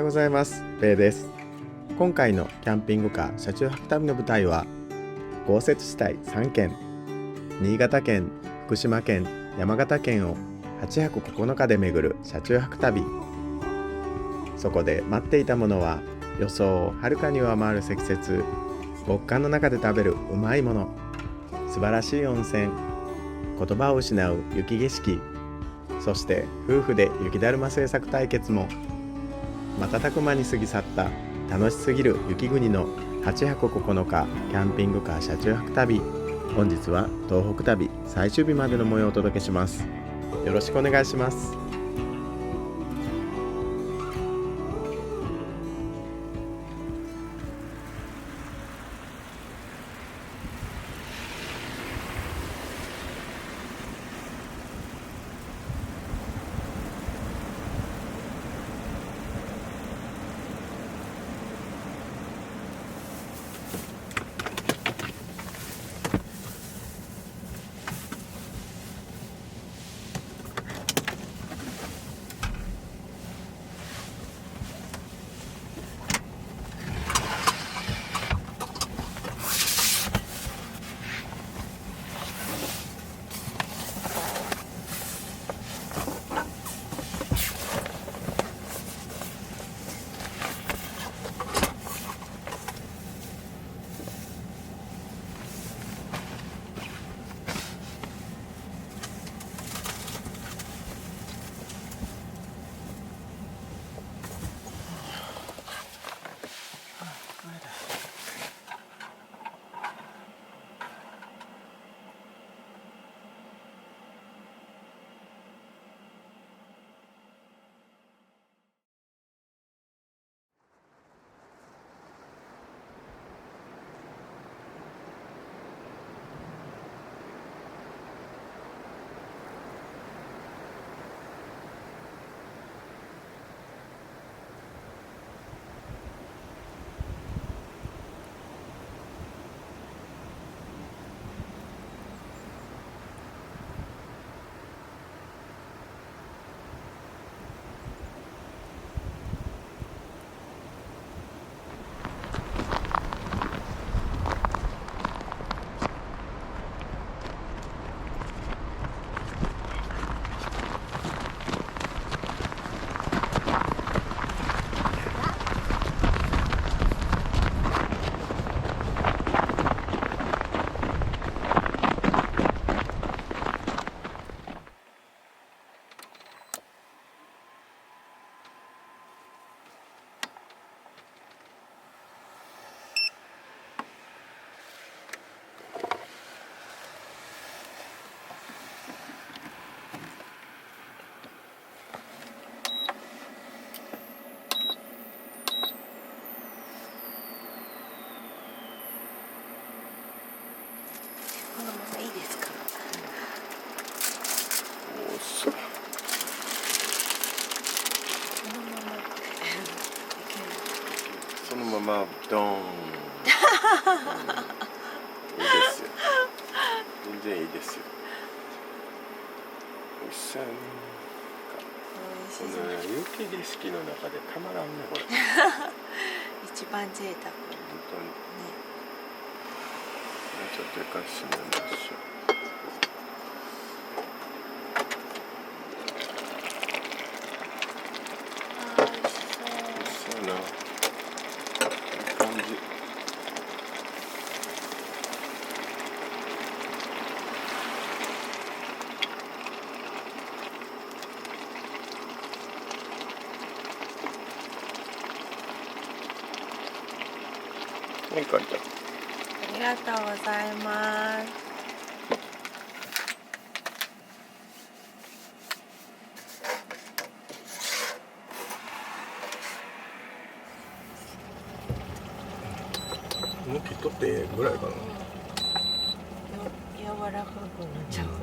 ようございます。ペイです。今回のキャンピングカー車中泊旅の舞台は豪雪地帯3県、新潟県、福島県、山形県を8泊9日で巡る車中泊旅。そこで待っていたものは予想をはるかに上回る積雪、極寒の中で食べるうまいもの、素晴らしい温泉、言葉を失う雪景色、そして夫婦で雪だるま制作対決も。瞬く間に過ぎ去った楽しすぎる雪国の8泊9日キャンピングカー車中泊旅。本日は東北旅最終日までの模様をお届けします。よろしくお願いします。そのままドーン。いいですよ。全然いいですよ。おいしそうやね。この雪景色の中でたまらんねこれ。一番贅沢。本当に。ね。ちょっと行かしてみましょう。ありがとうございます。もう切っとってぐらいかな。柔らかくなっちゃうか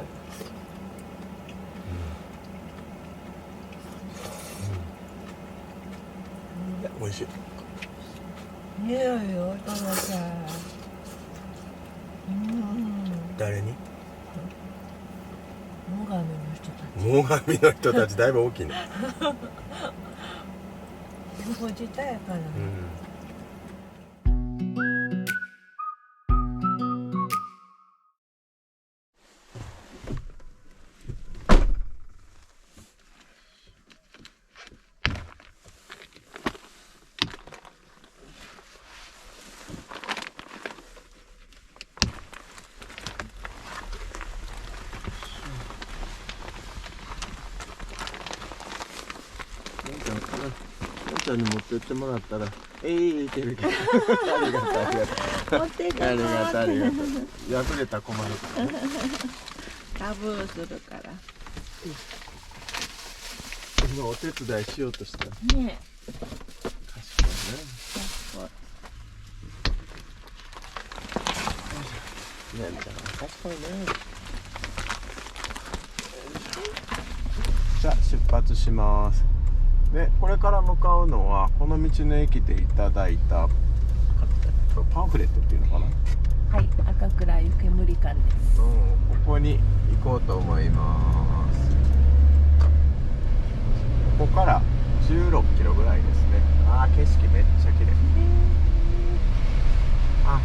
ら。美味しい。匂いをどうぞ。誰に？最上の人たち。最上の人たちだいぶ大きいね。藤田やから。ちゃんに持ってってもらったら、いけるけど。ありがとう、ありがとう。持っていこう。ありがとう、ありがとう。破れたら困るからね。タブーするから。今お手伝いしようとしたら。ねえ。賢いね。賢い。ねえ、だから賢いね。じゃあ出発します。で、これから向かうのはこの道の駅でいただいたパンフレットっていうのかな。はい、赤倉湯煙館です。ここに行こうと思います。ここから16キロぐらいですね。あー、景色めっちゃ綺麗。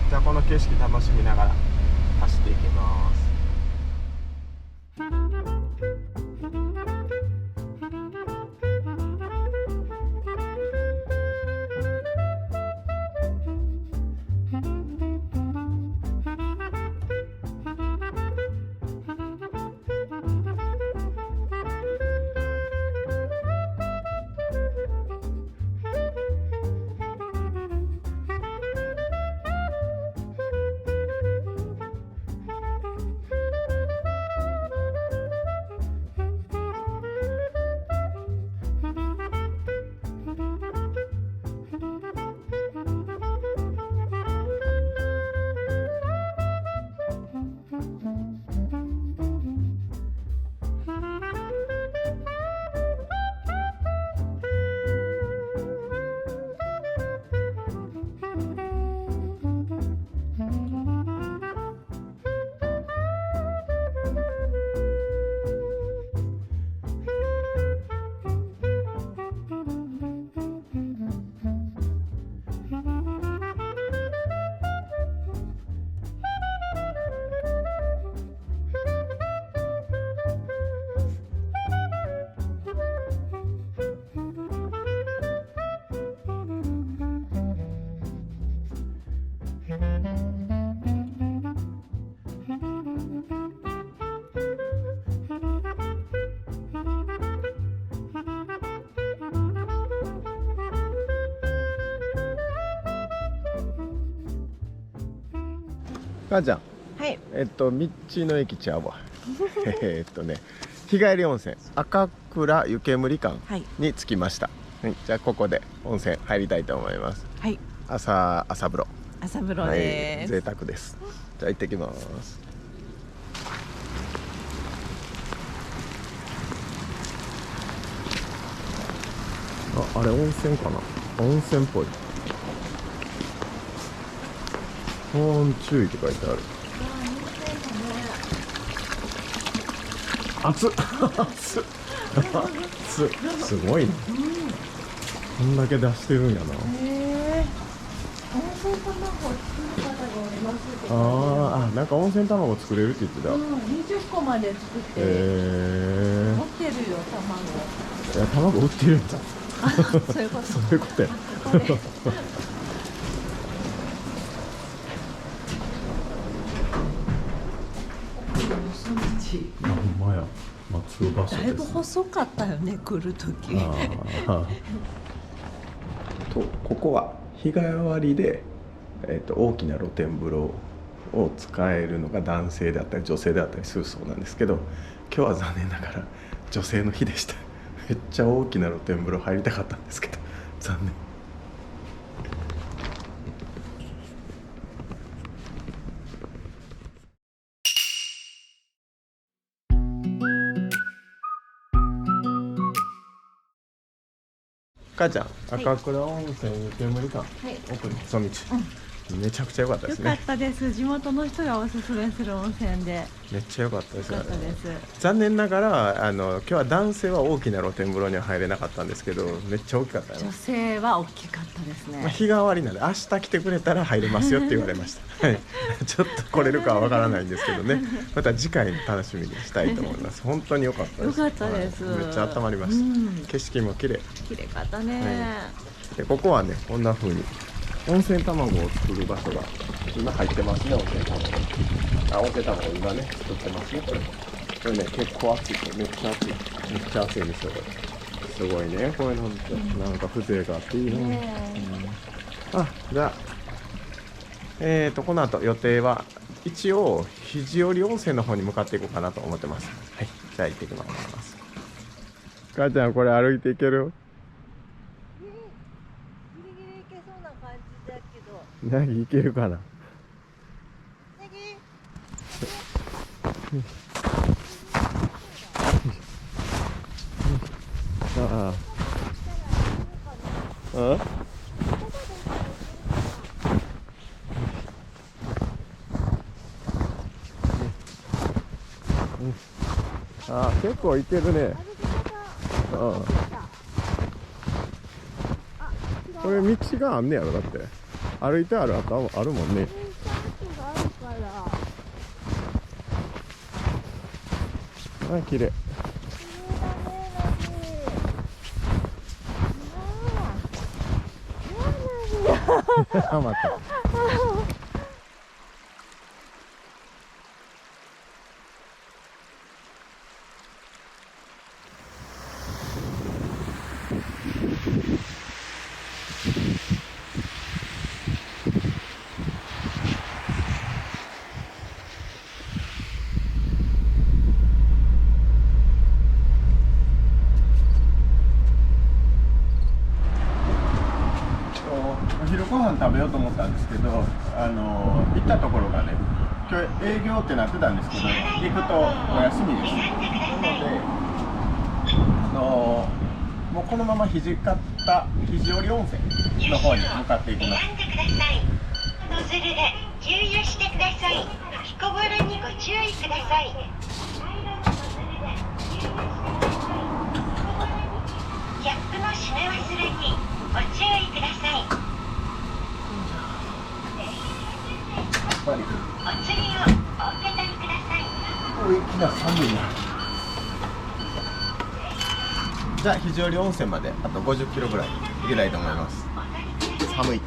じゃあこの景色楽しみながら走っていきます。母ちゃん、はい。道の駅ちゃうわ。日帰り温泉赤倉湯煙館に着きました。はい、じゃあここで温泉入りたいと思います。はい。朝風呂。朝風呂です。贅沢です。じゃあ行ってきます。あれ温泉かな。温泉っぽい。保温注意って書いてある。熱っ熱っ熱っ、すごいね。こんだけ出してるんやな。温泉卵を作る方がおりますけど。なんか温泉卵作れるって言ってた。20個まで作って。持ってるよ、卵。いや、卵売ってるんだ。そういうこと。そういうことや。ほんまや。松尾場所です。だいぶ細かったよね、来る時。ここは日替わりで、大きな露天風呂を使えるのが男性であったり女性であったりするそうなんですけど、今日は残念ながら女性の日でした。めっちゃ大きな露天風呂入りたかったんですけど残念。母ちゃん、赤倉温泉湯煙館、奥に細道、めちゃくちゃ良かったですね。よかったです。地元の人がおすすめする温泉で。めっちゃ良かったですよかったです。残念ながら今日は男性は大きな露天風呂には入れなかったんですけど、めっちゃ大きかったよ。女性は大きかったですね。日替わりなんで明日来てくれたら入れますよって言われましたはい、ちょっと来れるかはわからないんですけどね、また次回の楽しみにしたいと思います。本当に良かったです。よかったです、はい、めっちゃ温まりました、景色も綺麗。綺麗かったね、でここはね、こんな風に温泉卵を作る場所が今入ってますね。温泉卵、温泉卵今ね作ってますね。これね、結構熱い、めっちゃ熱い、めっちゃ熱いんですよ。これすごいね、こういうのってなんか風情があっていいね。じゃあこの後予定は一応肘折温泉の方に向かっていこうかなと思ってます。はい、じゃあ行ってきます。母ちゃん、これ歩いていける？ギリギリ行けそうな感じだけど。なぎ行けるかな？ああ。結構いけるね。これ道があんねやろ。だって歩いてある跡あるもんね。綺麗。ハマった。お昼ご飯食べようと思ったんですけど、行ったところがね、今日営業ってなってたんですけど、行くとお休みです。なので、もうこのまま肘折温泉の方に向かっていきます。ノズルで給油してください。吹きこぼれにご注意ください。キャップの閉め忘れにご注意ください。お釣りをお受け取りください。いきな寒いな。じゃあ肘折温泉まであと50キロぐらい行きたいと思います。寒い。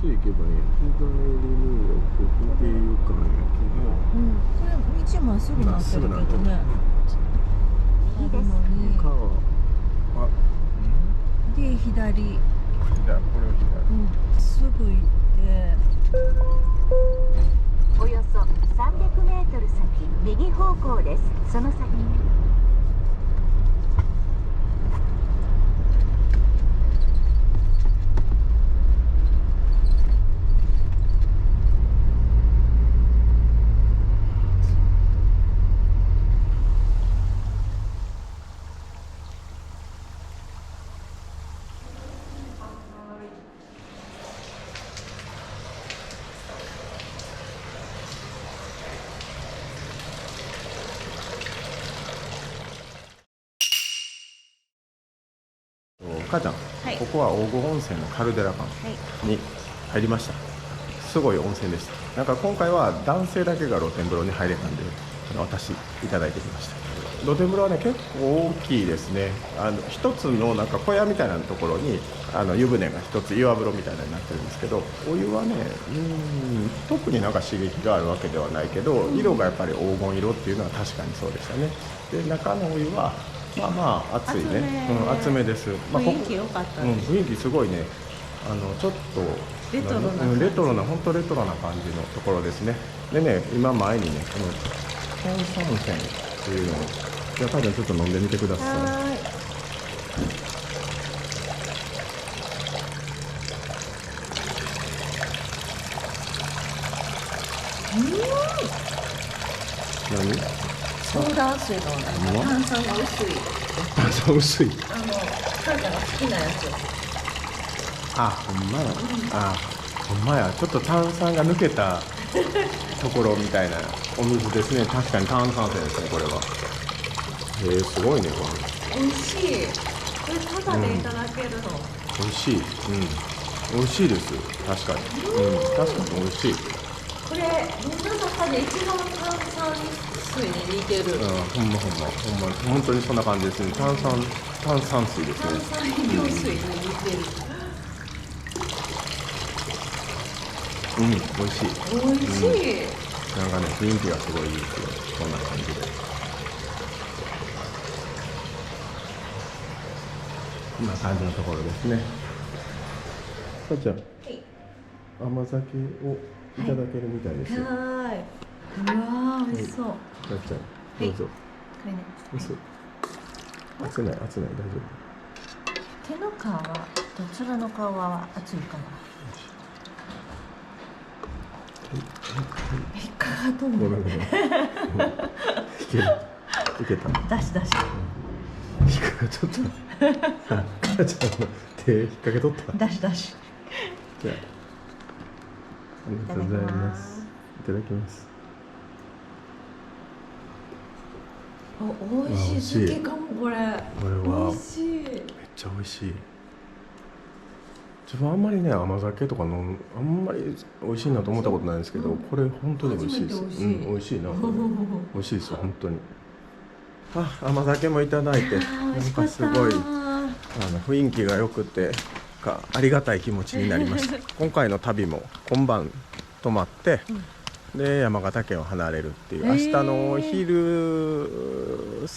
行けばいい。日帰り入浴っていうかやけど、これ道まっすぐなってるけどね。いいです。川で左。これを左。すぐ行って。およそ300メートル先、右方向です。その先。母ちゃん、ここは黄金温泉のカルデラ館に入りました。すごい温泉でした。なんか今回は男性だけが露天風呂に入れたんで、私いただいてきました。露天風呂はね、結構大きいですね。一つのなんか小屋みたいなところに湯船が一つ岩風呂みたいなのになってるんですけど、お湯はね、特になんか刺激があるわけではないけど、色がやっぱり黄金色っていうのは確かにそうでしたね。で、中のお湯はまあまあ暑いね。暑めです。まあ、雰囲気良かったです。雰囲気すごいね。ちょっとレトロな感じ。レトロな、本当レトロな感じのところですね。でね、今前にね、この炭酸泉っていうのを、じゃあ多分ちょっと飲んでみてください。はーい。何？ソーダ水の炭酸が薄い。炭酸薄い。カンタが好きなやつ。あ、ほんまや。あ、ほんまや。ちょっと炭酸が抜けたところみたいなお水ですね。確かに炭酸泉ですね、これは。すごいね、こ美味しい。これタダでいただけるの。れ。美味しい。美味しいです。確かに。確かに美味しい。これみんなの中で一番炭酸水に似てる。ほんま、本当にそんな感じですね。炭酸水ですね。炭酸飲料水に似てる。美味しい。美味しい。なんかね、雰囲気がすごいいいですよ。こんな感じで。こんな感じのところですね。さっちゃん、はい。甘酒をいただけるみたいですよ。はーい。うわー、美味しそう。さっちゃん、どうぞ。これね。嘘。熱ない、大丈手の皮はどちらの皮は熱いかな。引っかかとん夫。ごめん。ね。いけた。出し。引っかかちょっと。母ちゃんの手引っ掛けとった。出し。じゃあ、ありがとうございます。いただきます。お、美味しい。好きかもこれ。これは美味しい。めっちゃ美味しい。自分あんまりね、甘酒とかあんまり美味しいなと思ったことないんですけど、これ本当に美味しいです。美味しいな。美味しいですよ、本当に。甘酒もいただいて、なんかすごい雰囲気が良くてありがたい気持ちになりました。今回の旅も今晩泊まって、で山形県を離れるっていう、明日のお昼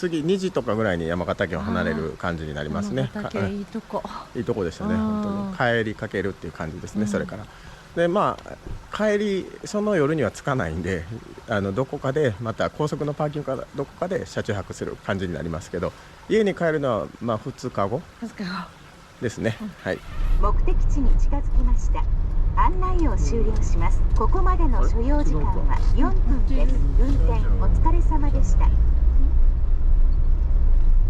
過ぎ2時とかぐらいに山形県を離れる感じになりますね。山形県いいとこ。いいとこでしたね。本当に帰りかけるっていう感じですね。それからで帰りその夜には着かないんで、どこかでまた高速のパーキングかどこかで車中泊する感じになりますけど、家に帰るのは2日後ですね。はい。目的地に近づきました。案内を終了します。ここまでの所要時間は4分です。運転お疲れ様でした。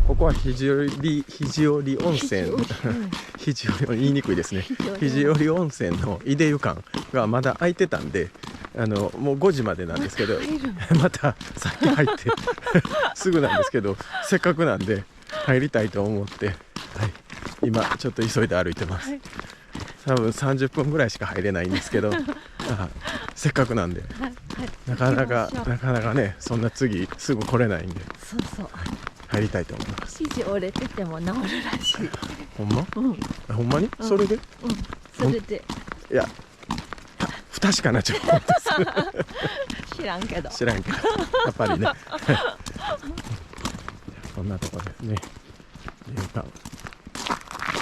ここは肘折温泉肘折言いにくいですね。肘折温泉の井出湯館がまだ開いてたんで、もう5時までなんですけど、またさっき入ってすぐなんですけど、せっかくなんで入りたいと思って、はい、今ちょっと急いで歩いてます。多分30分ぐらいしか入れないんですけど、せっかくなんで、なかなかね、そんな次すぐ来れないんで、そう入りたいと思います。肘折れてても治るらしい。ほんま？ほんまに？それで？それで。いや、不確かな情報です。知らんけど。やっぱりね。そんなとこですね。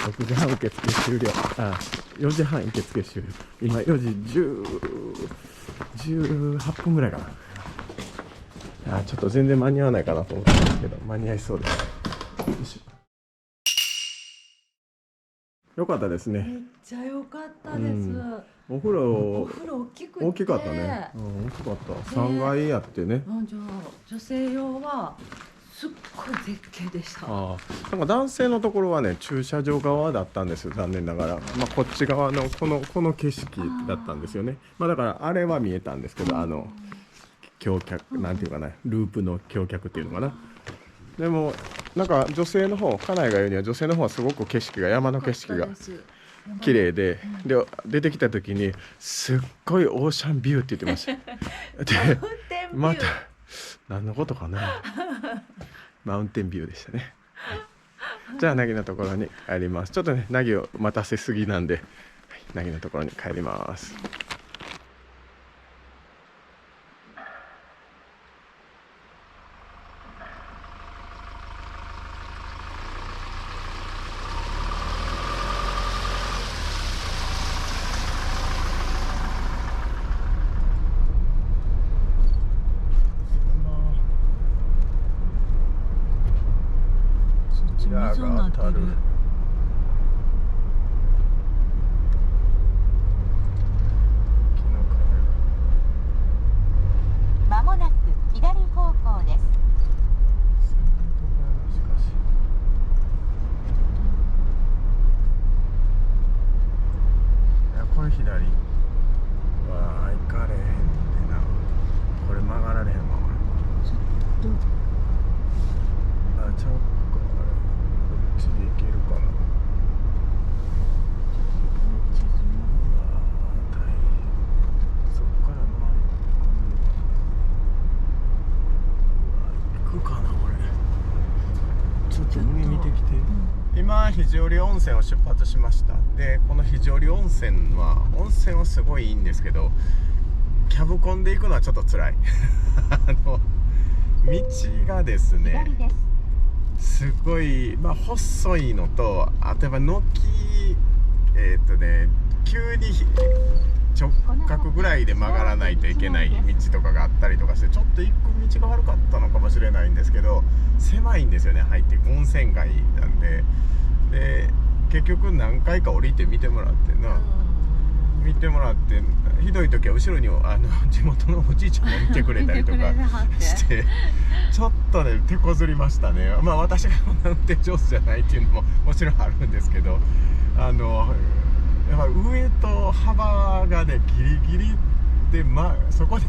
6時半受付終了。4時半受付終了。今4時18分ぐらいかな。ちょっと全然間に合わないかなと思ったんですけど、間に合いそうです。よいしょ。よかったですね。めっちゃ良かったです。お風呂大きくて大きかったね。大きかった。3階やってね。じゃあ女性用はすっごい絶景でした。なんか男性のところはね、駐車場側だったんですよ、残念ながら。こっち側のこの景色だったんですよね。だからあれは見えたんですけど、橋脚なんていうかな、ループの橋脚っていうのかな。でもなんか女性の方、家内が言うには女性の方はすごく山の景色が綺麗で、出てきた時にすっごいオーシャンビューって言ってました。でまた何のことかな。マウンテンビューでしたね。じゃあ凪のところに帰ります。ちょっとね、凪を待たせすぎなんで、凪のところに帰ります。が当たる。まもなく左方向です。これ左は行かれへんでな。これ曲がられへんわ。ちょっとあ、ちゃうか。あれこっちで行けるかな。地図うわー大変。そっから回り込むのかな。うわ行くかなこれ。ちょっと海見てきて。今肘折温泉を出発しました。でこの肘折温泉はすごいいいんですけど、キャブコンで行くのはちょっと辛い道がですね左です。すごい、細いのと、あとやっぱ軒急に直角ぐらいで曲がらないといけない道とかがあったりとかして、ちょっと行く道が悪かったのかもしれないんですけど、狭いんですよね。入って温泉街なんで。で結局何回か降りて見てもらってひどい時は後ろに地元のおじいちゃんも見てくれたりとかしてちょっとね手こずりましたね。私が運転上手じゃないっていうのももちろんあるんですけど、やっぱ上と幅がねギリギリで、そこで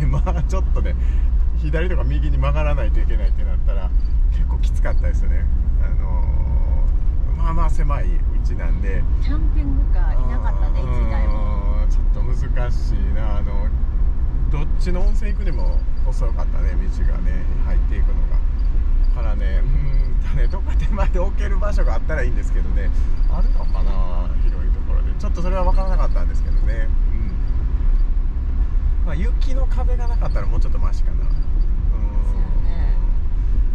ちょっとね左とか右に曲がらないといけないってなったら結構きつかったですね。狭い道なんでキャンピングカーいなかったね、1台も。ちょっと難しいな。どっちの温泉行くにも遅かったね、道がね入っていくのが。からね、どっか手前で置ける場所があったらいいんですけどね、あるのかな、広いところで。ちょっとそれは分からなかったんですけどね。雪の壁がなかったらもうちょっとマシかな。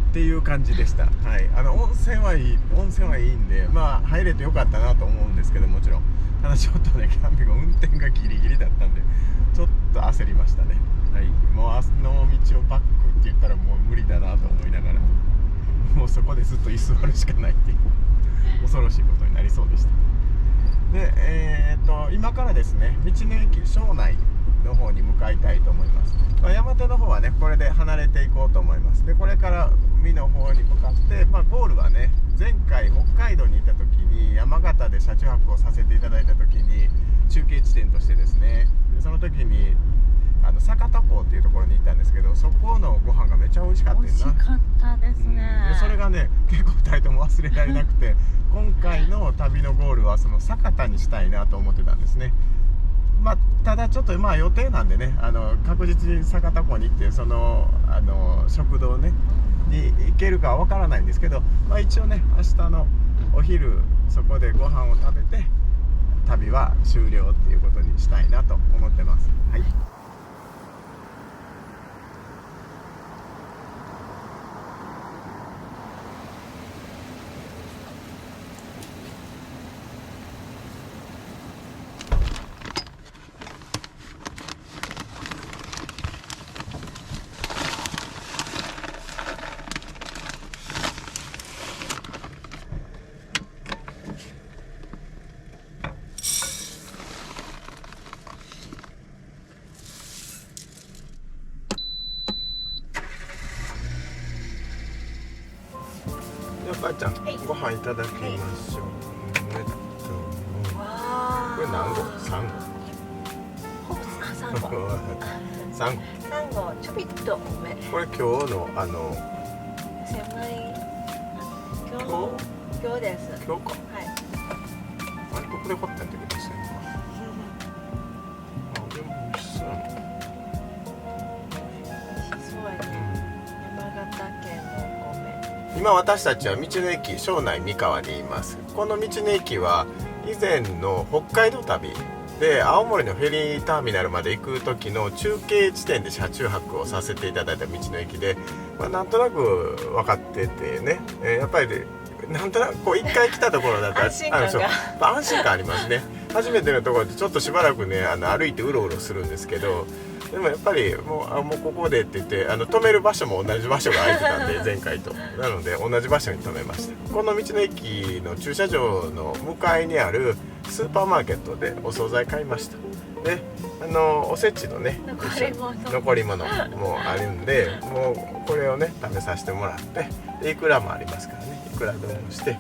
っていう感じでした。はい、温泉はいいんで、入れてよかったなと思うんですけど、もちろんただちょっとねキャンピング運転がギリギリだったんでちょっと焦りましたね。はい、もう道をバックって言ったらもう無理だなと思いながら、もうそこでずっと居座るしかないっていう恐ろしいことになりそうでした。で今からですね道の駅庄内の方に向かいたいと思います。山手の方はねこれで離れていこうと思います。でこれから海の方に向かって、ゴールはね前回北海道に行った時に山形で車中泊をさせていただいた時に中継地点としてですね、でその時に酒田港っていうところに行ったんですけど、そこのご飯がめちゃ美味しかった美味しかったですね。でそれがね結構2人とも忘れられなくて今回の旅のゴールはその酒田にしたいなと思ってたんですね。ただちょっと予定なんでね、確実に酒田港に行ってその食堂ねに行けるかは分からないんですけど、一応ね明日のお昼そこでご飯を食べて旅は終了っていうことにしたいなと思ってます。はい。ばあちゃん、ご飯いただきましょう。これ何号？3号。3号。ちょびっと多め。これ今日の狭い。今日です。今日か。はい。あれここで掘ったんってことですね。あ、でも美味しそうやな。今私たちは道の駅庄内三河にいます。この道の駅は以前の北海道旅で青森のフェリーターミナルまで行く時の中継地点で車中泊をさせていただいた道の駅で、なんとなく分かっててね、やっぱりなんとなくこう一回来たところだと安心感が安心感ありますね。初めてのところでちょっとしばらくね歩いてうろうろするんですけど、でもやっぱりもうここでって言って止める場所も同じ場所が空いてたんで前回となので同じ場所に止めました。この道の駅の駐車場の向かいにあるスーパーマーケットでお惣菜買いました。でおせちのね残り物もあるんで、もうこれをね食べさせてもらって、でいくらもありますからね、いくら丼をして、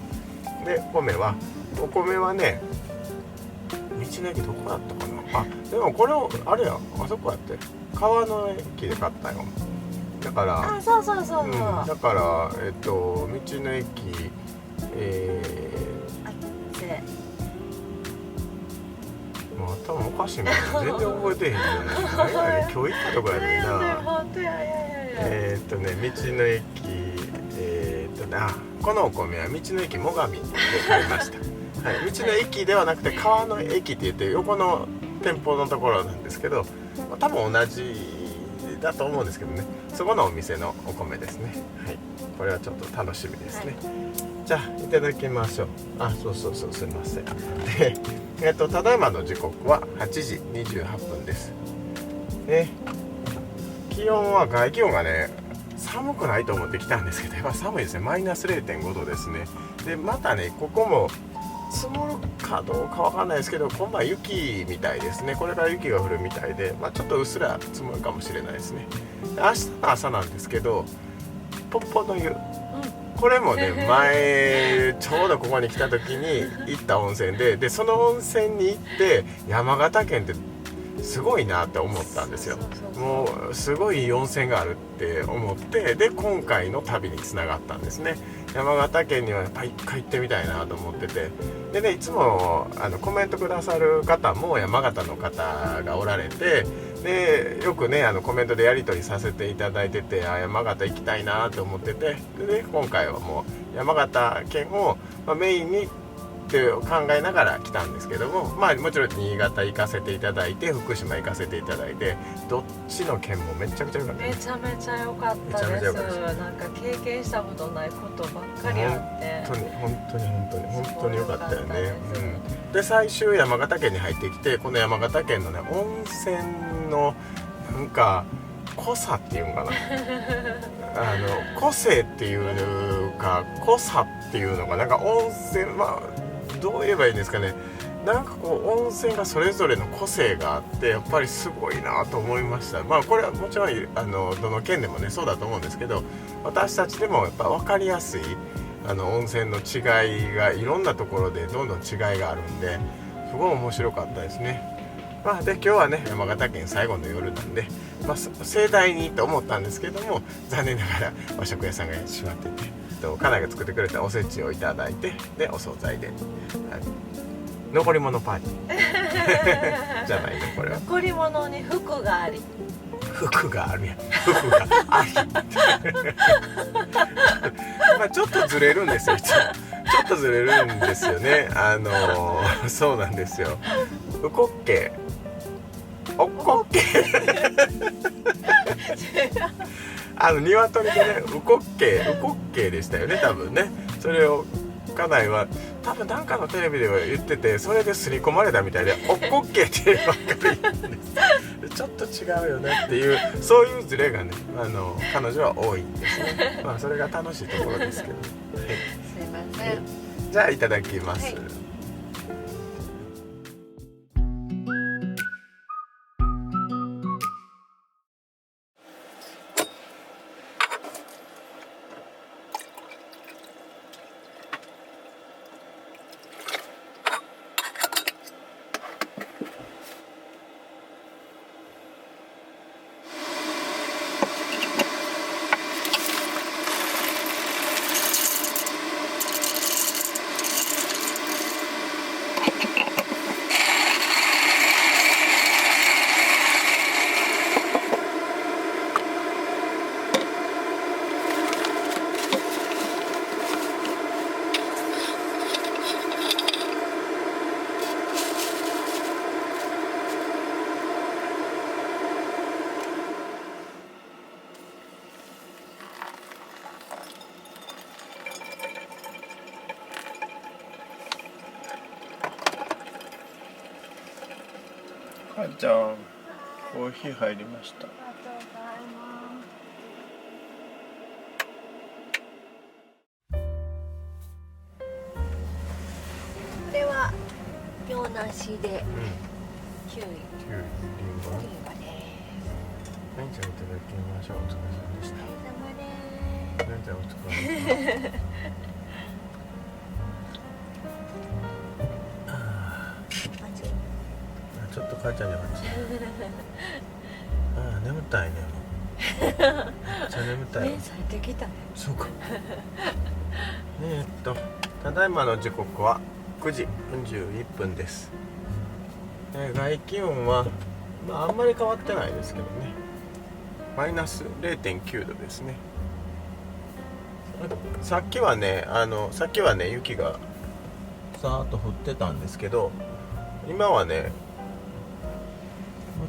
でお米はね道の駅どこだったかな。でもこれをあれやあそこやって川の駅で買ったよ。だからそうそう、だから道の駅もう頭おかしいもん全然覚えてへんじゃない何やねん、今日行ったとこやねんな。道の駅このお米は道の駅最上で買いました、はい、道の駅ではなくて川の駅って言って横の店舗のところなんですけど、多分同じだと思うんですけどね、そこのお店のお米ですね。はい、これはちょっと楽しみですね、じゃあいただきましょう。そうすいません。でただいまの時刻は8時28分です。気温は外気温がね寒くないと思ってきたんですけど、やっぱ寒いですね。マイナス 0.5 度ですね。でまたねここも積もるかどうかわかんないですけど、今晩雪みたいですね。これから雪が降るみたいで、ちょっとうっすら積もるかもしれないですね。明日の朝なんですけど、ポッポの湯、これもね前ちょうどここに来た時に行った温泉でその温泉に行って山形県ってすごいなって思ったんですよ。もうすごい温泉があるって思って、で今回の旅につながったんですね。山形県にはやっぱ一回行ってみたいなと思ってて、でねいつもコメントくださる方も山形の方がおられて、でよくねコメントでやり取りさせていただいてて、山形行きたいなと思ってて、で今回はもう山形県を、メインにって考えながら来たんですけども、もちろん新潟行かせていただいて福島行かせていただいて、どっちの県もめちゃくちゃ良かった。めちゃめちゃ良かったです。なんか経験したことないことばっかりあって、本当に良かったよね。で最終山形県に入ってきて、この山形県のね温泉のなんか濃さっていうのかな個性っていうか濃さっていうのかなんか温泉どう言えばいいんですかね。なんか温泉がそれぞれの個性があってやっぱりすごいなと思いました。これはもちろんどの県でもねそうだと思うんですけど、私たちでもやっぱ分かりやすい温泉の違いがいろんなところでどんどん違いがあるんで、すごい面白かったですね。で今日はね山形県最後の夜なんで、盛大にと思ったんですけども、残念ながら和食屋さんが閉まってて、家内が作ってくれたおせちをいただいて、でお惣菜で、残り物パーティーじゃないのこれは。残り物に服があり服があるやん、服がありちょっとずれるんですよ、ちょっとずれるんですよね。そうなんですよ。うこっけおっこっけ鶏でねうこっけでしたよね多分ね。それを家内は多分なんかのテレビでは言ってて、それで刷り込まれたみたいでおっこっけってばっかり言うんですちょっと違うよねっていう、そういうズレがね彼女は多いんですね。それが楽しいところですけど、はい、すいません。じゃあいただきます、はい。母ちゃん、コーヒー入りました。ありがとうございます。これは洋梨でキウイ、キウイ、リンゴ。リンゴです。何ちゃんいただきましょう。お疲れ様でした。お疲れ様です。何ちゃんお疲れ様でした。ちょっと母ちゃんにはああ、眠たいね。めっちゃ眠たい。目咲いてきたね。そうか。ただいまの時刻は9時41分です。外気温は、あんまり変わってないですけどね。マイナス 0.9 度ですね。さっきはね、雪がさーっと降ってたんですけど、今はね、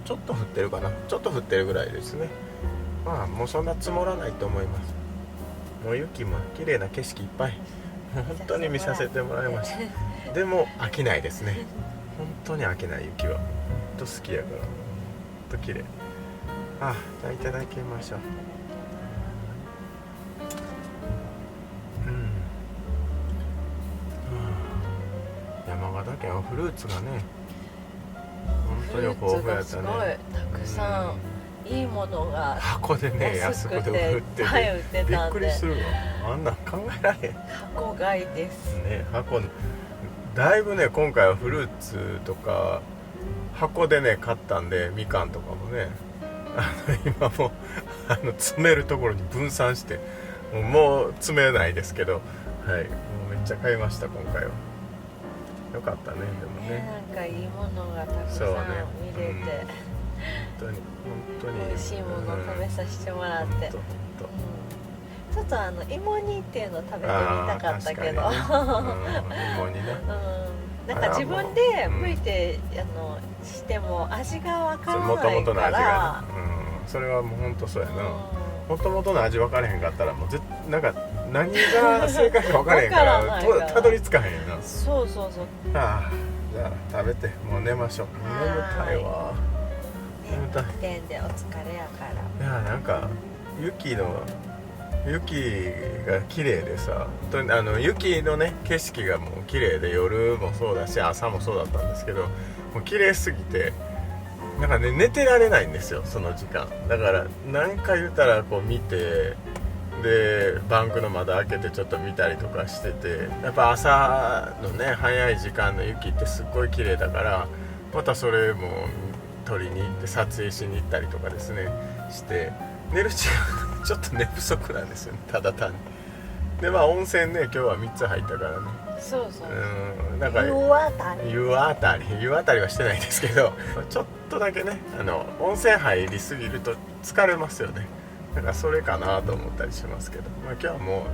ちょっと降ってるかな、ちょっと降ってるぐらいですね。もうそんな積もらないと思います。もう雪も綺麗な景色いっぱい本当に見させてもらいました。でも飽きないですね。本当に飽きない。雪は本当好きやから、本当綺麗。じゃあいただきましょう。山形県はフルーツがね、本当に豊富やったね。すごいたくさん、いいものが箱でね、安くで売ってて、びっくりするわ。あんなん考えられへん。箱買いですね。箱だいぶね、今回はフルーツとか箱でね買ったんで、みかんとかもね、今も詰めるところに分散して、もう詰めないですけど、はい、もうめっちゃ買いました今回は。よかったね。でもね、なんかいいものがたくさん見れて、本当に美味しいものを食べさせてもらって、ちょっと芋煮っていうのを食べてみたかったけど、芋煮ね、なんか自分で剥いてしても味がわからないから、もともとの味がね、それはもう本当そうやな。もともとの味分からへんかったら、もうなんか何が正解か分からへんからたどり着かへんな。そう。じゃあ食べてもう寝ましょう。眠たいわ。眠たい。点でお疲れやから。いや、なんか雪が綺麗でさ、本当に雪のね景色がもう綺麗で、夜もそうだし朝もそうだったんですけど、もう綺麗すぎてなんかね、寝てられないんですよ、その時間。だから何か言うたらこう見て、でバンクの窓開けてちょっと見たりとかしてて、やっぱ朝のね早い時間の雪ってすっごい綺麗だから、またそれも撮りに行って撮影しに行ったりとかですねして、寝る時間ちょっと寝不足なんですよね、ただ単に。で温泉ね、今日は3つ入ったからね。そうなんか湯あたりはしてないですけど、ちょっとだけね、温泉入りすぎると疲れますよね。だからそれかなと思ったりしますけど、今日はも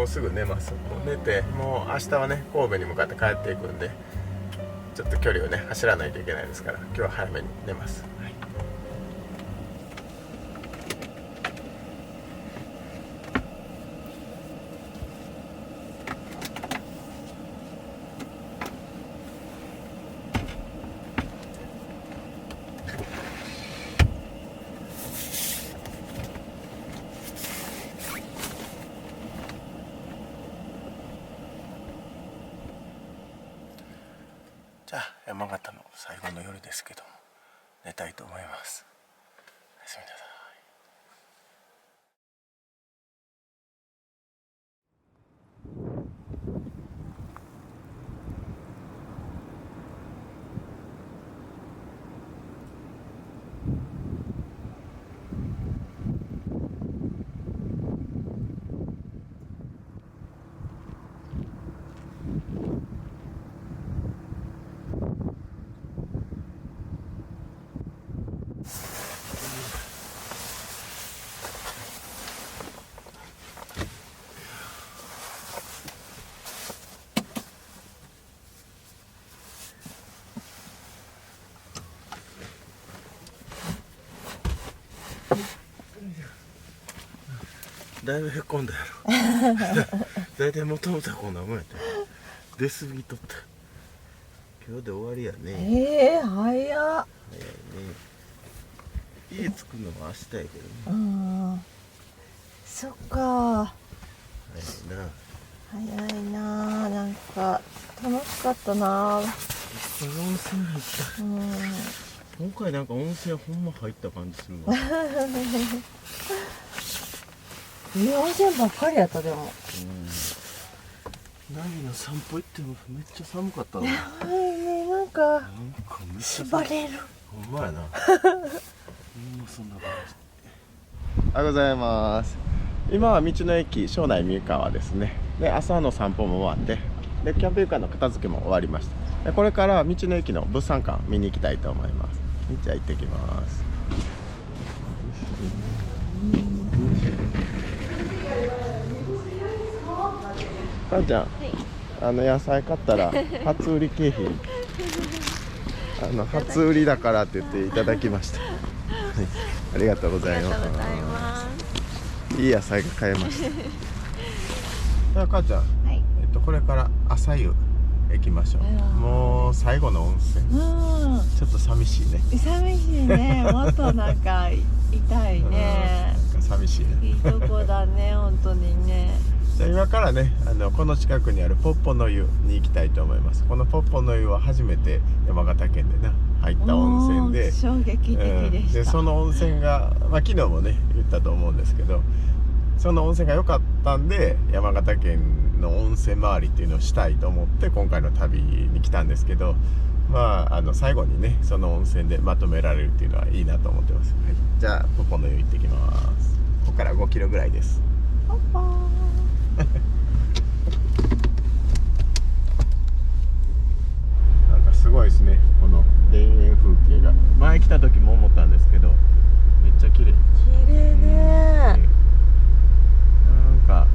うすぐ寝ます。もう寝て、もう明日はね神戸に向かって帰っていくんで、ちょっと距離をね走らないといけないですから、今日は早めに寝ます。じゃあ山形の最後の夜ですけども、寝たいと思います。おやすみなさい。だいぶへこんだやろ。だいたいもともとはこんなもんやった。出過ぎとった。今日で終わりやね。早っ。早いね。くのは明日やけどね。うん、そっか。早いな。早いな。なんか楽しかったな。温泉入った。今回なんか温泉ほんま入った感じするわ。いい温泉ばっかりやったでも。ナギの散歩行ってもめっちゃ寒かったな。はいね、なんかめっちゃ縛れる。ほんまやな。そんな感じ。おはようございます。今は道の駅庄内三河ですね。で、朝の散歩も終わって、でキャンプ床の片付けも終わりました。でこれから道の駅の物産館見に行きたいと思います。じゃあ行ってきます。かんちゃん、野菜買ったら初売り景品初売りだからって言っていただきました。ありがとうございます。いい野菜が買えました。じゃあかんちゃん、これから朝湯行きましょう。もう最後の温泉。ちょっと寂しいね。寂しいね。もっとなんか痛いね。なんか寂しいね。いいとこだね、本当にね。じゃあ今からね、この近くにあるポッポの湯に行きたいと思います。このポッポの湯は初めて山形県で入った温泉で、衝撃的でした。でその温泉が、昨日もね言ったと思うんですけど、その温泉が良かったんで山形県の温泉回りっていうのをしたいと思って今回の旅に来たんですけど、最後にねその温泉でまとめられるっていうのはいいなと思ってます。はい、じゃあポッポの湯行ってきます。ここから5キロぐらいです。ポッポーなんかすごいですね、この田園風景が。前来た時も思ったんですけど、めっちゃ綺麗。綺麗ね。なんか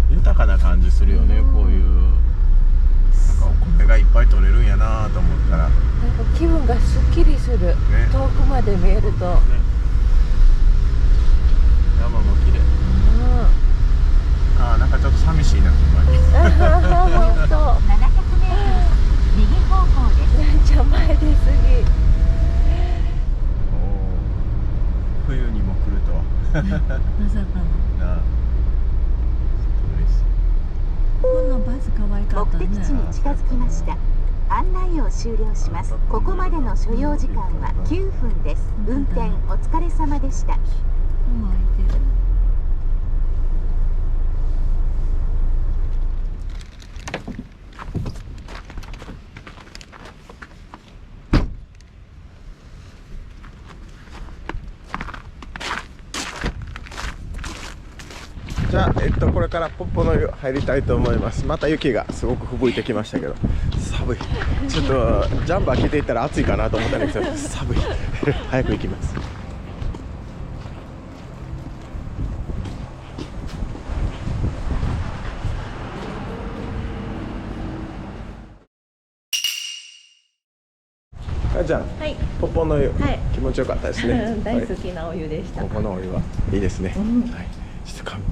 豊かな感じするよね、こういう。なんかお米がいっぱい取れるんやなと思ったら、なんか気分がすっきりする、ね、遠くまで見えると、ね、山も綺麗。なんかちょっと寂しいな、本当。700メートル右方向です。邪魔ですぎ。冬にも来るとは。まさかの。なあ、ちょっと嬉しい。このバス可愛かったね。目的地に近づきました。案内を終了します。ここまでの所要時間は9分です。運転お疲れ様でした。開いてる。じゃあ、これからポッポの湯入りたいと思います。また雪がすごく吹雪いてきましたけど、寒い。ちょっとジャンバー着ていったら暑いかなと思ったんですけど、寒い。早く行きます。かんちゃん、ポッポの湯、気持ちよかったですね。大好きなお湯でした。ポッポのお湯はいいですね。はい。ちょっと噛む。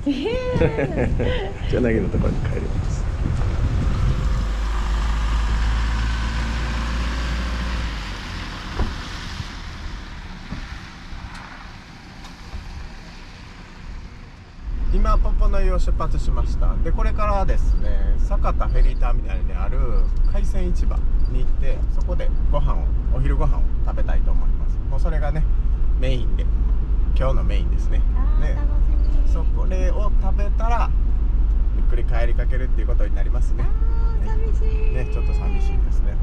じゃあ、なぎのところに帰ります。今ポッポの湯を出発しました。でこれからですね、酒田フェリーターミナルにある海鮮市場に行って、そこでお昼ご飯を食べたいと思います。もうそれがねメインで、今日のメインですね。それを食べたらゆっくり帰りかけるっていうことになりますね。寂しいね、ちょっと寂しいですね、本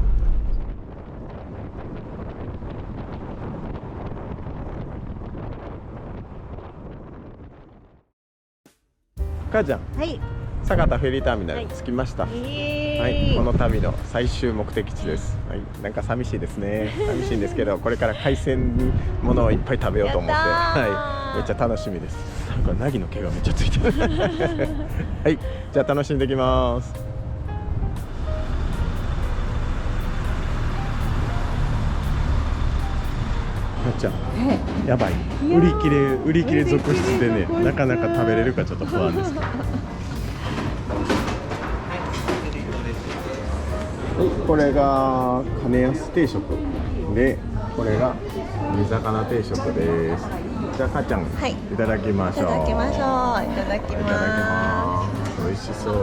当に。かーちゃん、酒田フェリーターミナルに着きました。はい、この旅の最終目的地です。はい、なんか寂しいですね。寂しいんですけど、これから海鮮ものをいっぱい食べようと思って、めっちゃ楽しみです。なんかナギの毛がめっちゃついてる。はい、じゃあ楽しんできます。かーちゃん、やばい。売り切れ続出でね、なかなか食べれるかちょっと不安ですけど。これが金安定食で、これが煮魚定食です。じゃあかーちゃん、はい、いただきましょう。いただきましょう。いただきいただきまます。美味しそう。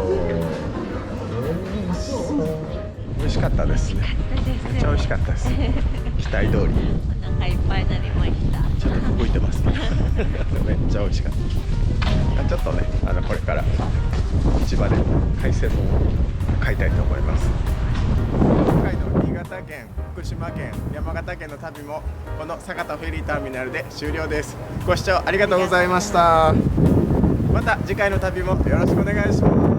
美味しかったですね。めっちゃ美味しかったです。期待通り。す。お腹いっぱいになりました。ちょっと動いてますけどめっちゃ美味しかった。ちょっとね、これから市場で海鮮も買いたいと思います。今回の新潟県、福島県、山形県の旅もこの酒田フェリーターミナルで終了です。ご視聴ありがとうございました。また次回の旅もよろしくお願いします。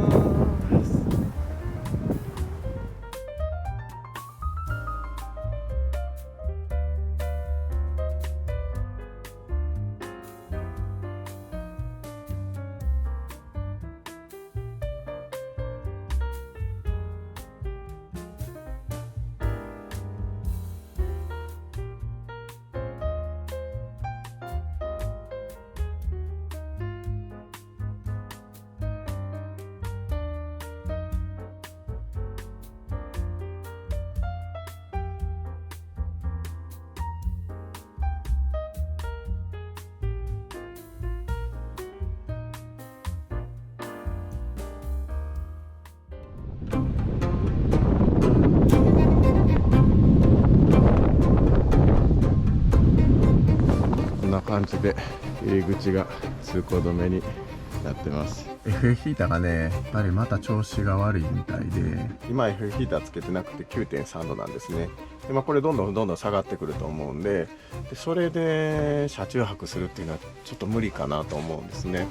こんな感じで入り口が通行止めになってます。エフエヒーターがね、やっぱりまた調子が悪いみたいで、今エフエヒーターつけてなくて 9.3 度なんですね。で、これどんどん下がってくると思うんで、それで車中泊するっていうのはちょっと無理かなと思うんですね。